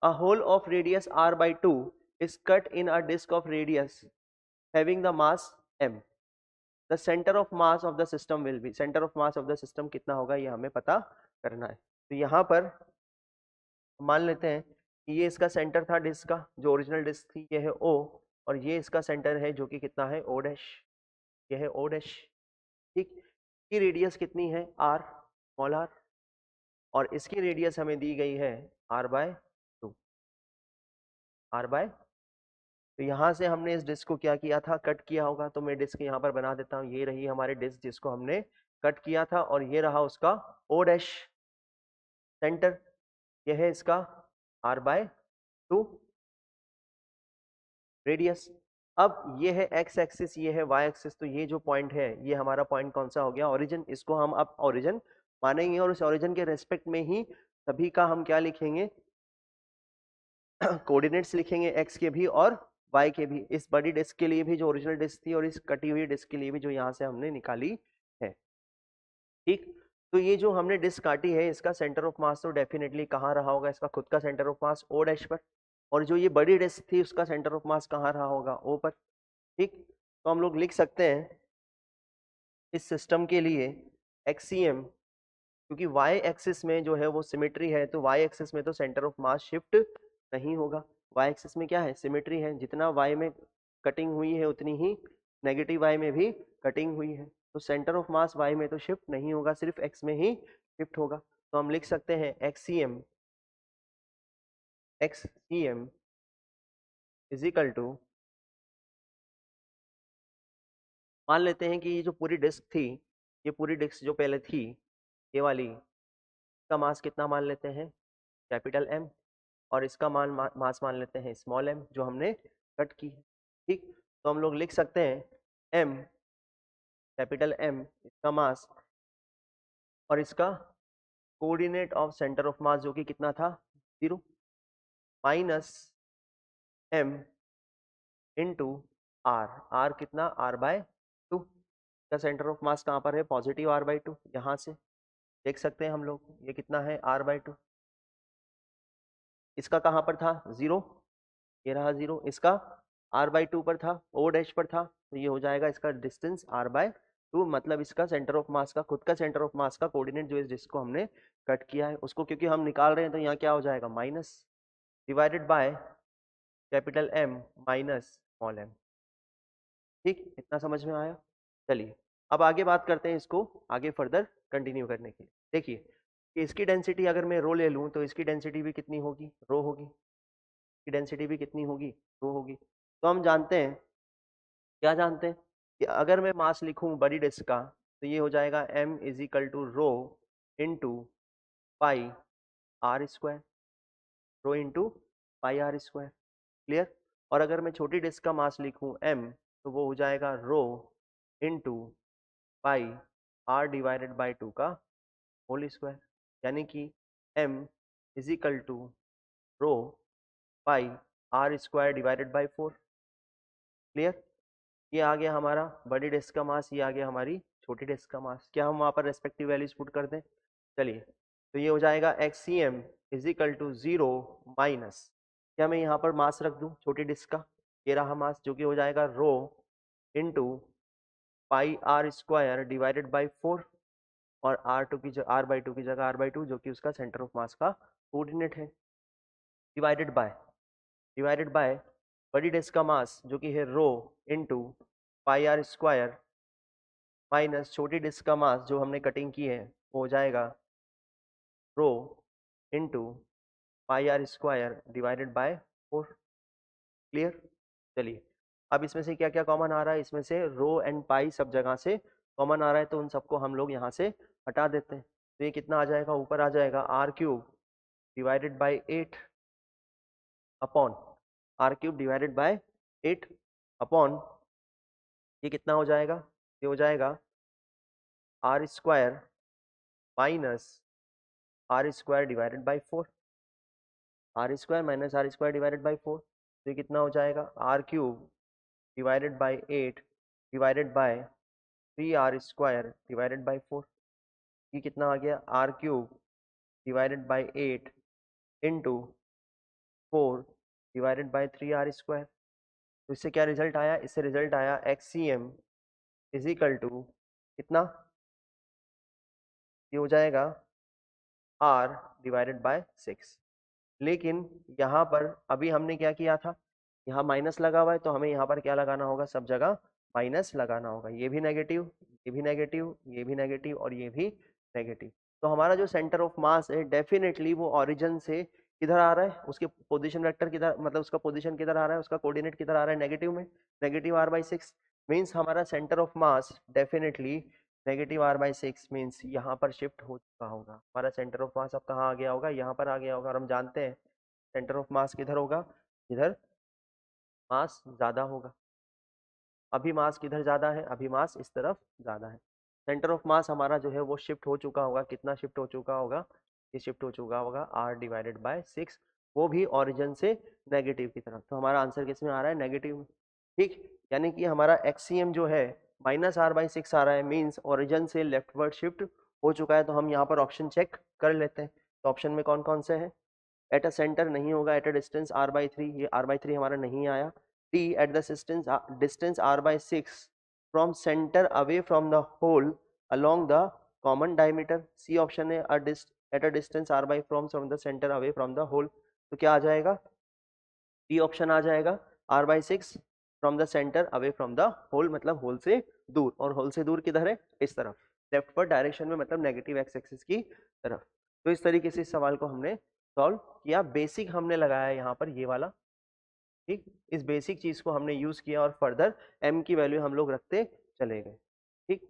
A whole of radius r by 2 is cut in a disk of radius having the mass m. The center of mass of the system will be, center of mass of the system कितना होगा ये हमें पता करना है। तो यहाँ पर मान लेते हैं कि ये इसका सेंटर था डिस्क का, जो ओरिजिनल डिस्क थी ये है O, और ये इसका सेंटर है जो कि कितना है O डैश, ये है O डैश। ठीक, की रेडियस कितनी है r, स्मॉल r, और इसकी रेडियस हमें दी गई है r बाय 2, r बाय। तो यहाँ से हमने इस डिस्क को क्या किया था, कट किया होगा। तो मैं डिस्क यहाँ पर बना देता हूँ, ये रही हमारी डिस्क जिसको हमने कट किया था, और ये रहा उसका O डैश सेंटर, यह है इसका r बाय 2 रेडियस। अब ये है x एक्सिस, ये है y एक्सिस, तो ये जो पॉइंट है ये हमारा पॉइंट कौन सा हो गया, ओरिजिन। इसको हम अब ओरिजिन मानेंगे, और उस ओरिजिन के रेस्पेक्ट में ही सभी का हम क्या लिखेंगे, कोऑर्डिनेट्स लिखेंगे, x के भी और y के भी, इस बड़ी डिस्क के लिए भी जो ओरिजिनल डिस्क थी, और इस कटी हुई डिस्क के लिए भी जो यहाँ से हमने निकाली है। ठीक, तो ये जो हमने डिस्क काटी है इसका सेंटर ऑफ मास तो डेफिनेटली कहाँ रहा होगा, इसका खुद का centre of mass O dash पर, और जो ये बड़ी डिस्क थी उसका सेंटर ऑफ मास कहाँ रहा होगा, O पर। ठीक, तो हम लोग लिख सकते हैं इस सिस्टम के लिए एक्सीएम, क्योंकि वाई एक्सिस में जो है वो सिमेट्री है, तो वाई एक्सिस में तो सेंटर ऑफ मास शिफ्ट नहीं होगा। वाई एक्सिस में क्या है, सिमेट्री है, जितना वाई में कटिंग हुई है उतनी ही नेगेटिव वाई में भी कटिंग हुई है, तो सेंटर ऑफ मास वाई में तो शिफ्ट नहीं होगा, सिर्फ एक्स में ही शिफ्ट होगा। तो हम लिख सकते हैं एक्सीएम, एक्सीएम इज इक्वल टू, मान लेते हैं कि ये जो पूरी डिस्क थी, ये पूरी डिस्क जो पहले थी ये वाली, का मास कितना मान लेते हैं, कैपिटल एम, और इसका मास मान लेते हैं स्मॉल एम, जो हमने कट की है। ठीक, तो हम लोग लिख सकते हैं एम, कैपिटल एम इसका मास, और इसका coordinate of centre of mass जो कि कितना था 0, minus M into R, R कितना आर बाय 2, का सेंटर ऑफ मास कहाँ पर है, पॉजिटिव आर बाई 2, यहाँ से देख सकते हैं हम लोग ये कितना है आर बाई 2। इसका कहाँ पर था 0, ये रहा 0, इसका r बाई 2 पर था, O डैश पर था, तो ये हो जाएगा इसका डिस्टेंस r बाय 2, मतलब इसका सेंटर ऑफ मास का, खुद का सेंटर ऑफ मास का कोऑर्डिनेट जो इस डिस्क को हमने कट किया है उसको, क्योंकि हम निकाल रहे हैं तो यहाँ क्या हो जाएगा, minus divided by capital M minus small m। ठीक, इतना समझ में आया। चलिए अब आगे बात करते हैं, इसको आगे फर्दर कंटिन्यू करने के लिए। देखिए कि इसकी डेंसिटी अगर मैं रो ले लूँ तो इसकी डेंसिटी भी कितनी होगी, रो होगी, की डेंसिटी भी कितनी होगी, रो होगी। तो हम जानते हैं, क्या जानते हैं, कि अगर मैं मास लिखूं बड़ी डिस्क का, तो ये हो जाएगा m is equal to rho into pi are square, rho into pi are square, clear. और अगर मैं छोटी डिस्क का मास लिखूं m, तो वो हो जाएगा rho into pi r divided by 2 का होल स्क्वायर, यानी कि m is equal to rho pi are square divided by 4, clear. ये आ गया हमारा बड़ी डिस्क का मास, ये आ गया हमारी छोटी डिस्क का मास। क्या हम वहाँ पर रेस्पेक्टिव वैल्यूज पुट कर दें, चलिए। तो ये हो जाएगा X C M is equal to 0 minus, क्या मैं यहाँ पर मास रख दूँ छोटी डिस्क का, ये रहा मास जो कि हो जाएगा rho into pi are square divided by 4, और R2 की जगह R/2 की जगह R/2 जो कि उसका सेंटर ऑफ मास का कोऑर्डिनेट है, डिवाइडेड बाय बड़ी डिस्क का मास जो कि है rho into pi are square minus छोटी डिस्क का मास जो हमने कटिंग की है वो हो जाएगा rho into pi are square divided by 4, clear. चलिए अब इसमें से क्या क्या कॉमन आ रहा है, इसमें से रो एंड पाई सब जगह से कॉमन आ रहा है, तो उन सबको हम लोग यहाँ से हटा देते हैं। तो ये कितना आ जाएगा, ऊपर आ जाएगा R cube divided by 8 upon R cube divided by 8 upon, ये कितना हो जाएगा, ये हो जाएगा R square minus R square divided by 4, R square minus R square divided by 4, तो ये कितना हो जाएगा R cube divided by 8 divided by 3 R square divided by 4, ये कितना आ गया R cube divided by 8 into divided by 3r²। तो इससे क्या रिजल्ट आया, इससे रिजल्ट आया XCM इज इक्वल टू कितना, ये हो जाएगा r डिवाइडेड बाय 6। लेकिन यहाँ पर अभी हमने क्या किया था, यहाँ माइनस लगा हुआ है तो हमें यहाँ पर क्या लगाना होगा, सब जगह माइनस लगाना होगा। ये भी नेगेटिव, ये भी नेगेटिव, ये भी नेगेटिव और ये भी नेगेटिव। तो हमारा जो सेंटर ऑफ मास है डेफिनेटली वो ओरिजिन से किधर आ रहा है, उसके पोजीशन वेक्टर किधर, मतलब उसका पोजीशन किधर आ रहा है, उसका कोऑर्डिनेट किधर आ रहा है, नेगेटिव में, नेगेटिव r/6। मीन्स हमारा centre of mass definitely negative r/6 means यहाँ पर शिफ्ट हो चुका होगा। हमारा सेंटर ऑफ मास अब कहाँ आ गया होगा, यहाँ पर आ गया होगा। और हम जानते हैं सेंटर ऑफ मास किधर होगा, इधर मास ज्यादा होगा। अभी मास किधर ज्यादा है, अभी मास इस तरफ ज्यादा है। सेंटर ऑफ मास हमारा जो है वो शिफ्ट हो चुका होगा, कितना शिफ्ट हो चुका होगा, ये शिफ्ट हो चुका होगा r/6, वो भी ओरिजिन से नेगेटिव की तरफ। तो हमारा आंसर किस में आ रहा है, नेगेटिव में। ठीक, यानी कि हमारा XCM जो है -r/6 आ रहा है, मीन्स ओरिजिन से लेफ्टवर्ड शिफ्ट हो चुका है। तो हम यहाँ पर ऑप्शन चेक कर लेते हैं। तो ऑप्शन में कौन कौन से हैं, एट अ सेंटर नहीं होगा, एट अ डिस्टेंस r/3, ये r/3 हमारा नहीं आया। D at the distance r/6 from centre away from the hole along the common diameter. C option है at a distance r/, from the centre away from the hole. तो क्या आ जाएगा, D option आ जाएगा, r/6 from the centre away from the hole, मतलब hole से दूर। और होल से दूर किधर है, इस तरफ, लेफ्टवर्ड डायरेक्शन में, मतलब नेगेटिव एक्स एक्सिस की तरफ। तो इस तरीके से इस सवाल को हमने सॉल्व किया। बेसिक हमने लगाया यहाँ पर ये वाला। ठीक, इस बेसिक चीज को हमने यूज किया और फर्दर m की वैल्यू हम लोग रखते चले गए। ठीक।